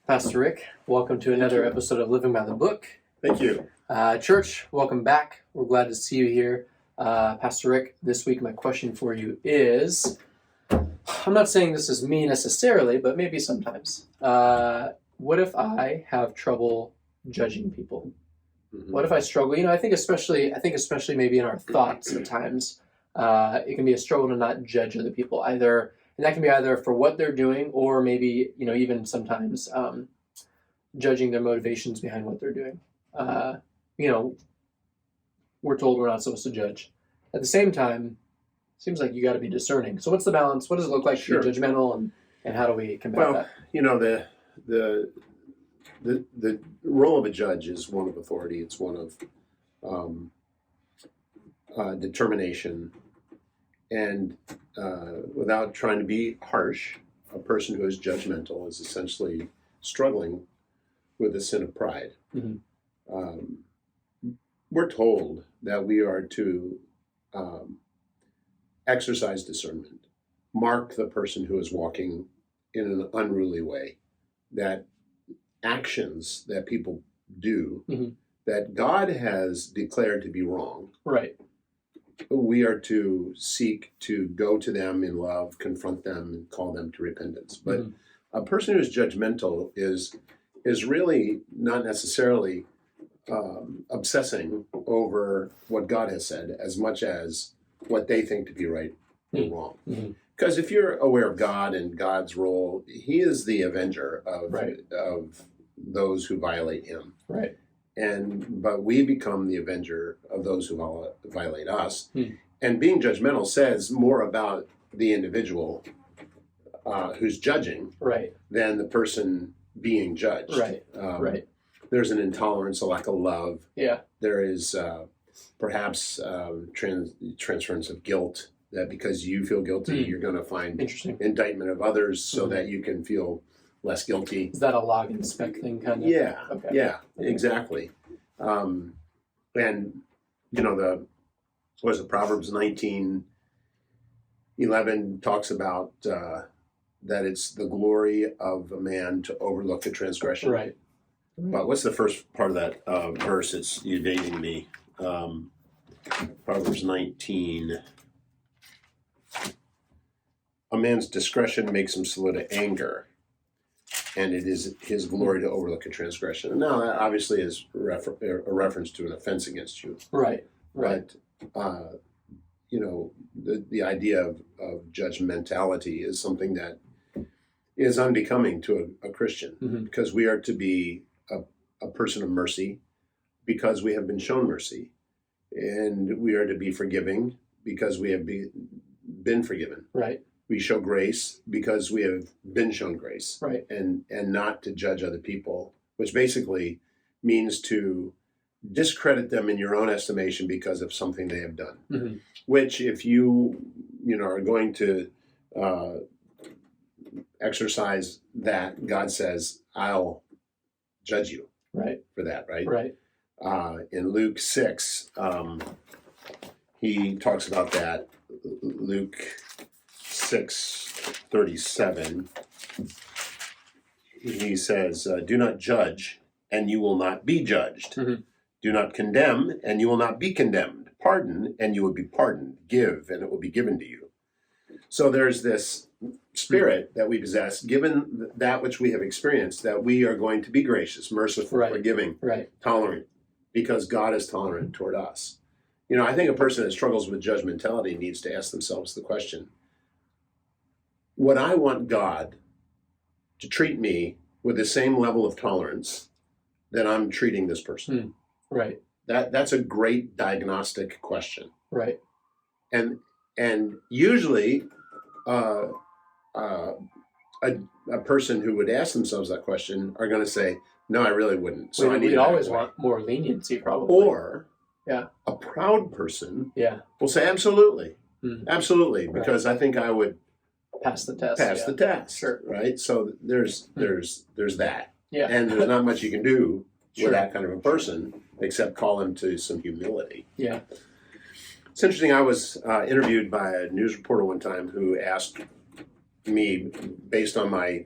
Pastor Rick, welcome to another episode of Living by the Book. Thank you. Church, welcome back. We're glad to see you here. Pastor Rick, this week my question for you is, I'm not saying this is me necessarily, but maybe sometimes. What if I have trouble judging people? Mm-hmm. What if I struggle? I think especially maybe in our thoughts at times, it can be a struggle to not judge other people either. And that can be either for what they're doing or maybe, even sometimes judging their motivations behind what they're doing. We're told we're not supposed to judge. At the same time, it seems like you got to be discerning. So what's the balance? What does it look like to be judgmental, and how do we combat that? The role of a judge is one of authority. It's one of determination. And without trying to be harsh, a person who is judgmental is essentially struggling with the sin of pride. Mm-hmm. We're told that we are to exercise discernment, mark the person who is walking in an unruly way, that actions that people do mm-hmm. that God has declared to be wrong. Right. We are to seek to go to them in love, confront them, and call them to repentance. But mm-hmm. a person who is judgmental is really not necessarily obsessing over what God has said as much as what they think to be right mm-hmm. or wrong. Because mm-hmm. if you're aware of God and God's role, He is the avenger of those who violate Him. Right. But we become the avenger of those who violate us. And being judgmental says more about the individual who's judging than the person being judged. Right. There's an intolerance, a lack of love. Yeah. There is perhaps transference of guilt, that because you feel guilty, you're going to find indictment of others so that you can feel less guilty. Is that a log and spec thing kind of? Yeah, okay. Yeah, exactly. And, Proverbs 19:11 talks about that it's the glory of a man to overlook a transgression. Right. But what's the first part of that verse? It's evading me. Proverbs 19. A man's discretion makes him slow to anger, and it is his glory to overlook a transgression. Now, that obviously is a reference to an offense against you. Right. But, the idea of judgmentality is something that is unbecoming to a Christian, mm-hmm. because we are to be a person of mercy because we have been shown mercy. And we are to be forgiving because we have been forgiven. Right. We show grace because we have been shown grace, right? And not to judge other people, which basically means to discredit them in your own estimation because of something they have done. Mm-hmm. Which, if you are going to exercise that, God says, "I'll judge you," for that, right? Right. In Luke 6, he talks about that. Luke 6:37, he says, "Do not judge, and you will not be judged. Mm-hmm. Do not condemn, and you will not be condemned. Pardon, and you will be pardoned. Give, and it will be given to you." So there's this spirit that we possess, given that which we have experienced, that we are going to be gracious, merciful, forgiving, tolerant, because God is tolerant toward us. I think a person that struggles with judgmentality needs to ask themselves the question, would I want God to treat me with the same level of tolerance that I'm treating this person? Right. That's a great diagnostic question. Right. And usually a person who would ask themselves that question are going to say, "No, I really wouldn't." So we'd always want more leniency, probably. Or a proud person will say, "Absolutely, absolutely," because I think I would pass the test. The test, sure. Right? So there's that, yeah, and there's not much you can do with that kind of a person except call him to some humility. Yeah, it's interesting. I was interviewed by a news reporter one time who asked me, based on my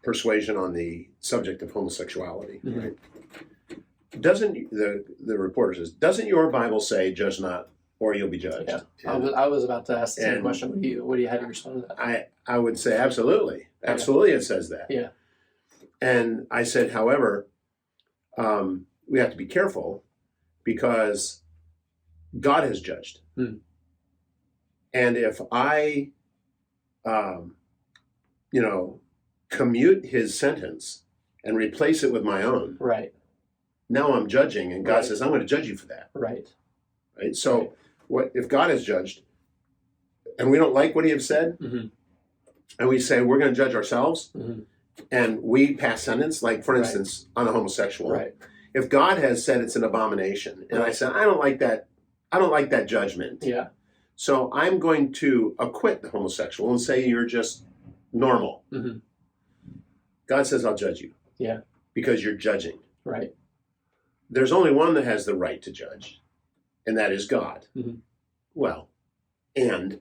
persuasion on the subject of homosexuality. Mhm. Right? Doesn't the reporter says, doesn't your Bible say, "Judge not, or you'll be judged"? Yeah. And I was about to ask the same and- question. What do you have to respond to that? I would say absolutely, it says that. Yeah. And I said, however, we have to be careful because God has judged. Hmm. And if I, commute his sentence and replace it with my own, Right. now I'm judging, and God Right. says, I'm going to judge you for that. Right. Right? So Right. what if God has judged and we don't like what he has said, Mm-hmm. and we say we're going to judge ourselves, Mm-hmm. and we pass sentence, like for Right. instance, on a homosexual. Right. If God has said it's an abomination, and I said, I don't like that judgment. Yeah. So I'm going to acquit the homosexual and say you're just normal. Mm-hmm. God says, I'll judge you. Yeah. Because you're judging. Right. There's only one that has the right to judge, and that is God. Mm-hmm. Well, and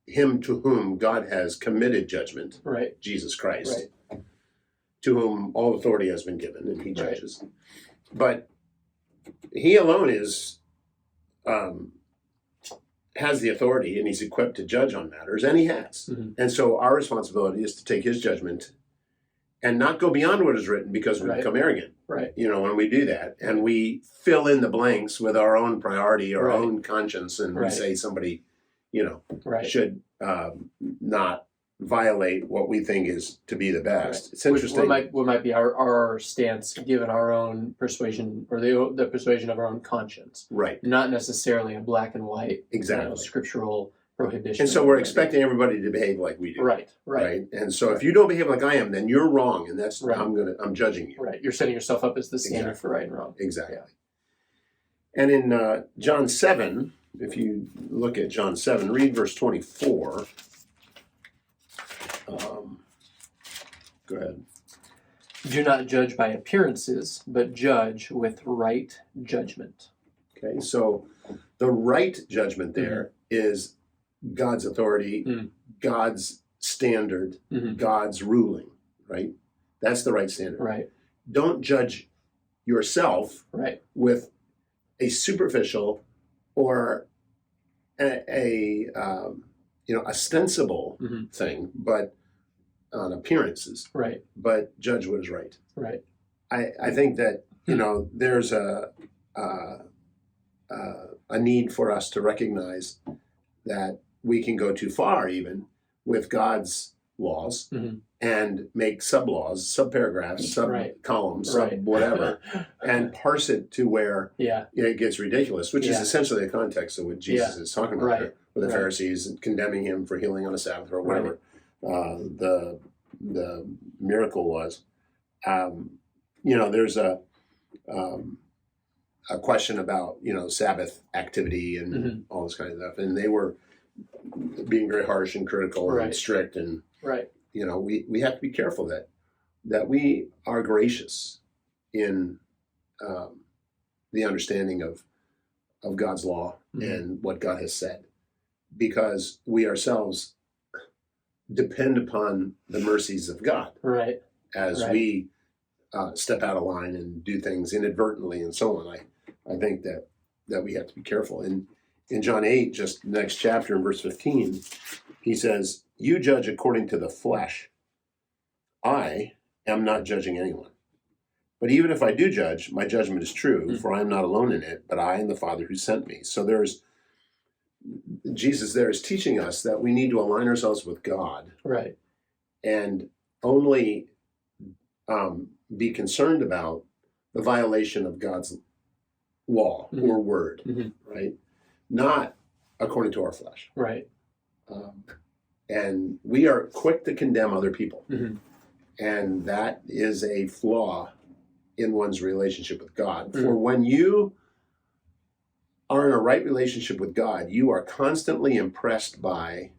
him to whom God has committed judgment, Right. Jesus Christ, Right. to whom all authority has been given, and he Right. judges. But he alone is has the authority, and he's equipped to judge on matters, and he has. Mm-hmm. And so our responsibility is to take his judgment and not go beyond what is written, because we Right. become arrogant. Right. When we do that, and we fill in the blanks with our own priority, our Right. own conscience, and we Right. say somebody, Right. should not violate what we think is to be the best. Right. It's interesting. What might be our stance given our own persuasion, or the persuasion of our own conscience, Right. not necessarily a black and white Exactly. scriptural prohibition. And so we're expecting everybody to behave like we do. Right. Right. And so if you don't behave like I am, then you're wrong, and that's Right. I'm judging you. Right. You're setting yourself up as the standard Exactly. for right and wrong. Exactly. Yeah. And in John 7, if you look at John 7, read verse 24. Go ahead. Do not judge by appearances, but judge with right judgment. Okay, so the right judgment there is God's authority, Mm. God's standard, Mm-hmm. God's ruling, right? That's the right standard. Right. Don't judge yourself Right. with a superficial or a ostensible Mm-hmm. thing, but on appearances, Right. but judge what is right. Right. I think that there's a need for us to recognize that we can go too far even with God's laws Mm-hmm. and make sub-laws, sub-paragraphs, sub-columns, Right. sub-whatever, and parse it to where Yeah. it gets ridiculous, which is Yeah. essentially the context of what Jesus is talking about Right. here, with the Right. Pharisees condemning him for healing on the Sabbath or whatever the miracle was. There's a question about Sabbath activity and Mm-hmm. all this kind of stuff, and they were being very harsh and critical Right. and strict, and Right. we have to be careful that we are gracious in the understanding of God's law Mm-hmm. and what God has said, because we ourselves depend upon the mercies of God Right. as Right. we step out of line and do things inadvertently and so on. I think that we have to be careful. In John 8, just the next chapter in verse 15, he says, "You judge according to the flesh. I am not judging anyone. But even if I do judge, my judgment is true, for I am not alone in it, but I and the Father who sent me." So Jesus there is teaching us that we need to align ourselves with God Right. and only be concerned about the violation of God's law Mhm. or word, Mhm. right? Not according to our flesh. Right. And we are quick to condemn other people. Mhm. And that is a flaw in one's relationship with God. Mhm. For when you are in a right relationship with God, you are constantly impressed by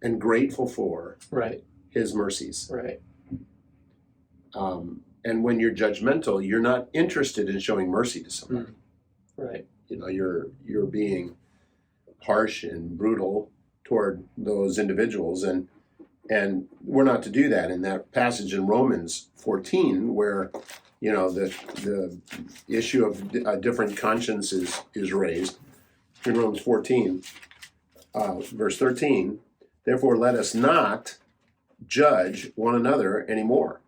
and grateful for Right. his mercies. Right. And when you're judgmental, you're not interested in showing mercy to somebody. Right. You're being harsh and brutal toward those individuals, and And we're not to do that. In that passage in Romans 14, where the issue of a different conscience is raised, in Romans 14, verse 13, therefore let us not judge one another anymore,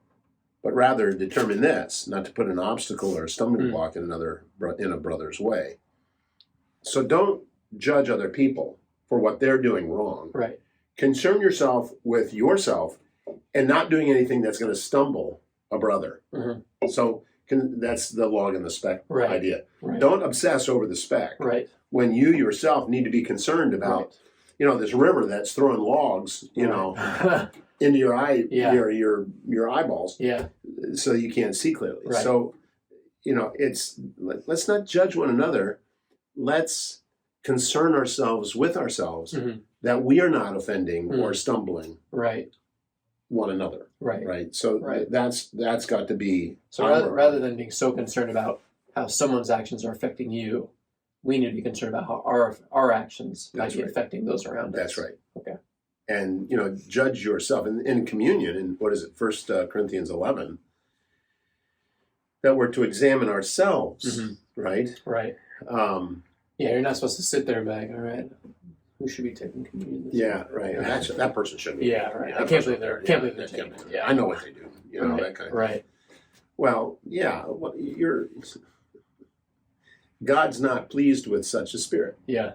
but rather determine this, not to put an obstacle or a stumbling block in a brother's way. So don't judge other people for what they're doing wrong. Right. Concern yourself with yourself and not doing anything that's going to stumble a brother. Mm-hmm. So that's the log and the speck idea. Right. Don't obsess over the speck. Right. When you yourself need to be concerned about, this river that's throwing logs, into your eye, your eyeballs, so you can't see clearly. Right. So, let's not judge one another. Let's concern ourselves with ourselves that we are not offending or stumbling one another. Right. So that's got to be. So rather than being so concerned about how someone's actions are affecting you, we need to be concerned about how our actions might be affecting those around us. That's right. Okay. And, judge yourself. In communion, in 1 Corinthians 11, that we're to examine ourselves, right? Right. You're not supposed to sit there and be like, all right, who should be taking communion this week? Right. That person shouldn't be. Yeah, right. I can't believe they're taking it. Yeah. I know what they do. That kind of thing. Right. Well, God's not pleased with such a spirit. Yeah.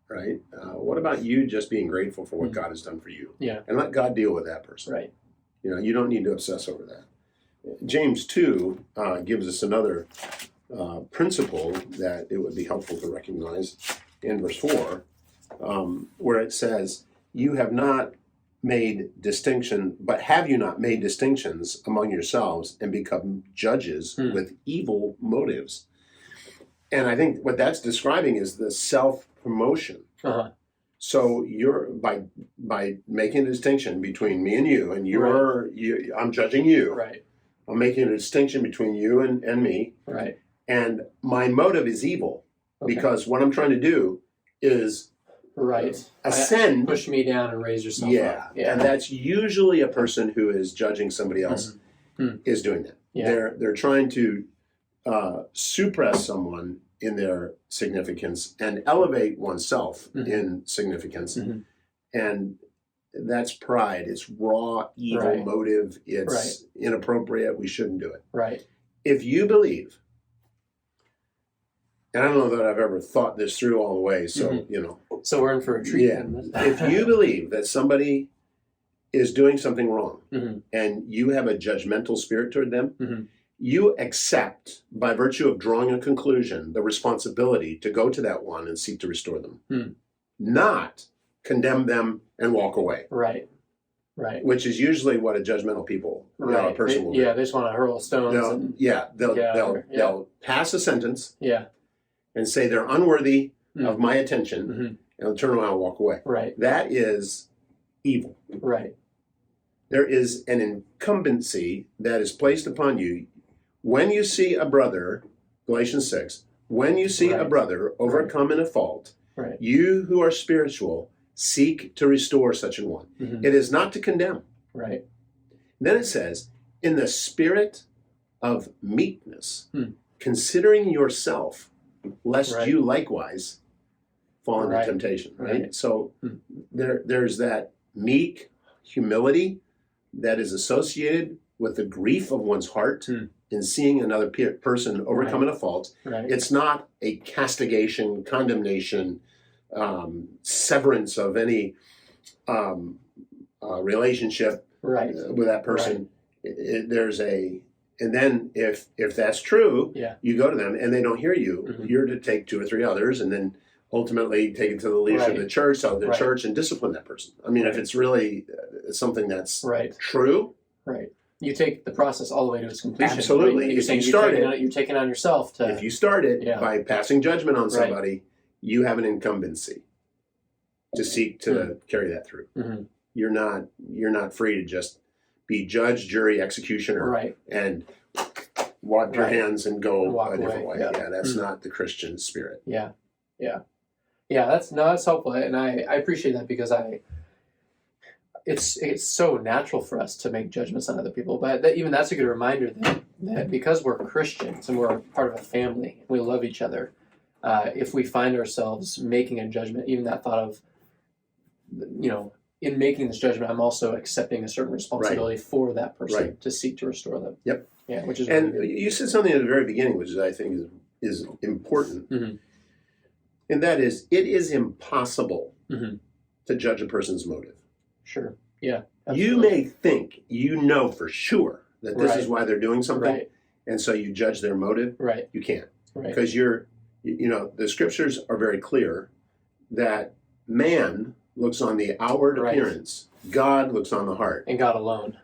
Right? What about you just being grateful for what God has done for you? Yeah. And let God deal with that person. Right. You don't need to obsess over that. James 2 gives us another principle that it would be helpful to recognize in verse 4, where it says, you have not made distinction, but have you not made distinctions among yourselves and become judges with evil motives? And I think what that's describing is the self-promotion. So you're by making a distinction between me and you, and I'm judging you. Right. I'm making a distinction between you and me. Right. And my motive is evil because what I'm trying to do is ascend, push me down and raise yourself up. Yeah. And that's usually a person who is judging somebody else is doing that. Yeah. They're trying to suppress someone in their significance and elevate oneself in significance. And that's pride. It's raw, evil motive. It's inappropriate. We shouldn't do it. Right. If you believe, and I don't know that I've ever thought this through all the way, so, So we're in for a treat. Yeah. If you believe that somebody is doing something wrong and you have a judgmental spirit toward them, you accept, by virtue of drawing a conclusion, the responsibility to go to that one and seek to restore them. Not condemn them and walk away. Right. Which is usually what a judgmental a person will do. Yeah, they just want to hurl stones. They'll pass a sentence and say they're unworthy of my attention and they'll turn around and walk away. Right. That is evil. Right. There is an incumbency that is placed upon you. When you see a brother, Galatians 6, when you see a brother overcome in a fault, you who are spiritual seek to restore such an one. It is not to condemn. Right. Then it says, in the spirit of meekness, considering yourself, lest you likewise fall into temptation. Right? So there's that meek humility that is associated with the grief of one's heart in seeing another person overcoming a fault. Right. It's not a castigation, condemnation, severance of any relationship with that person. And then if that's true, you go to them and they don't hear you, you're to take 2 or 3 others and then ultimately take it to the leadership of the church, church, and discipline that person. I mean, if it's really something that's true. Right. You take the process all the way to its completion. Absolutely. You're saying you're taking on yourself to... If you start it by passing judgment on somebody, you have an incumbency to seek to carry that through. You're not free to just be judge, jury, executioner, and wipe your hands and go a different way. Yeah, that's not the Christian spirit. Yeah. That's helpful, and I appreciate that because it's so natural for us to make judgments on other people, but even that's a good reminder that because we're Christians and we're part of a family, we love each other. If we find ourselves making a judgment, even that thought of, in making this judgment, I'm also accepting a certain responsibility for that person to seek to restore them. Yep. Yeah, which is and really good. You said something at the very beginning, which I think is important, and that is, it is impossible to judge a person's motive. Sure. Yeah. Absolutely. You may think for sure that this is why they're doing something, and so you judge their motive. Right. You can't, because the scriptures are very clear that man looks on the outward appearance, God looks on the heart, and God alone.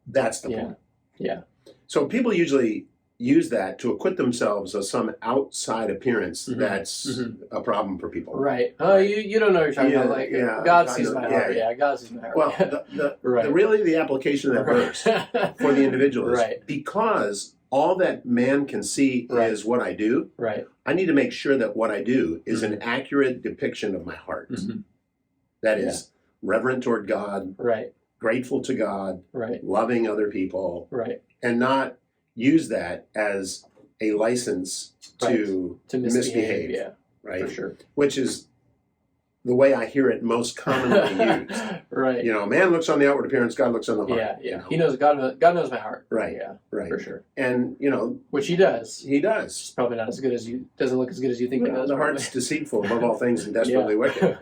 That's the point. Yeah. So people usually use that to acquit themselves of some outside appeance that's a problem for people. Right. Oh, you don't know what you're talking about. Like, God sees my heart. Yeah, God sees my heart. Well, really the application of that verse for the individual is because all that man can see is what I do. Right. I need to make sure that what I do is an accurate depiction of my heart. That is reverent toward God. Right. Grateful to God. Right. Loving other people. Right. And not use that as a license to misbehave. Yeah, right. For sure. Which is the way I hear it most commonly used. Right. Man looks on the outward appearance, God looks on the heart. Yeah. He knows God knows my heart. Right. Yeah. Right. For sure. And which he does. He does. It's probably not as good as you. Doesn't look as good as you think it does. The heart's deceitful above all things and desperately wicked.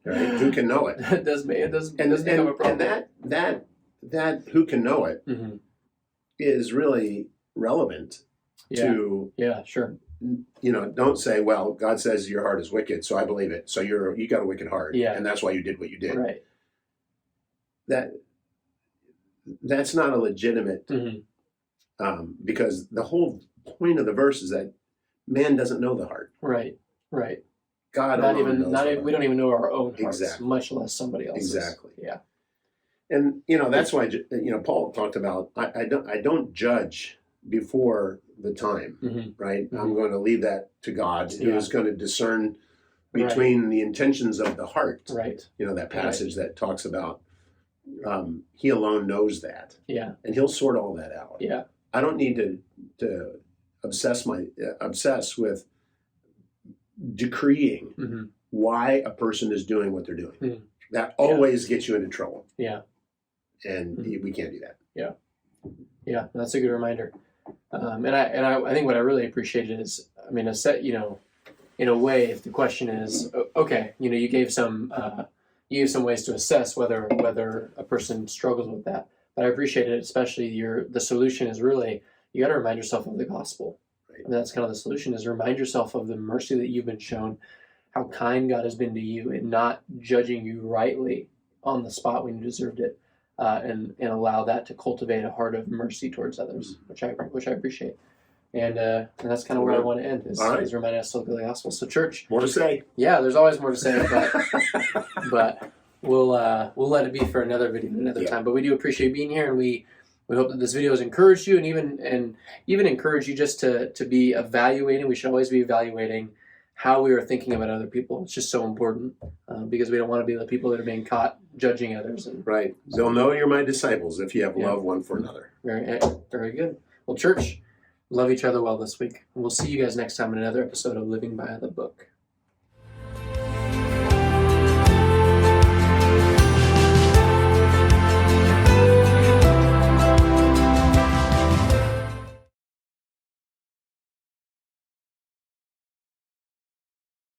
Right. Who can know it? It does become a problem. And that who can know it is really relevant to sure. Don't say, well, God says your heart is wicked, so I believe it. So you got a wicked heart, and that's why you did what you did. Right. That's not a legitimate, because the whole point of the verse is that man doesn't know the heart. Right. Right. God we don't even know our own hearts, much less somebody else's. Exactly. Yeah. And that's why Paul talked about I don't judge before the time, right? I'm going to leave that to God, who is going to discern between the intentions of the heart. Right. That passage that talks about he alone knows that. Yeah. And he'll sort all that out. Yeah. I don't need to obsess with decreeing why a person is doing what they're doing. That always gets you into trouble. Yeah. And we can't do that. Yeah. Yeah, that's a good reminder. And I think what I really appreciated is, a set, in a way, if the question is, okay, you gave some ways to assess whether a person struggles with that. But I appreciate it, especially the solution is really, you got to remind yourself of the gospel. Right. And that's kind of the solution, is remind yourself of the mercy that you've been shown, how kind God has been to you, and not judging you rightly on the spot when you deserved it. And allow that to cultivate a heart of mercy towards others, which I appreciate, and that's kind of where I want to end is reminding us to look at the gospel. So, church, more to say. Yeah, there's always more to say, but we'll let it be for another video another time. But we do appreciate being here, and we hope that this video has encouraged you, and even encourage you just to be evaluating. We should always be evaluating how we are thinking about other people. It's just so important because we don't want to be the people that are being caught judging others. Right. They'll know you're my disciples if you have love one for another. Very, very good. Well, church, love each other well this week. And we'll see you guys next time in another episode of Living by the Book.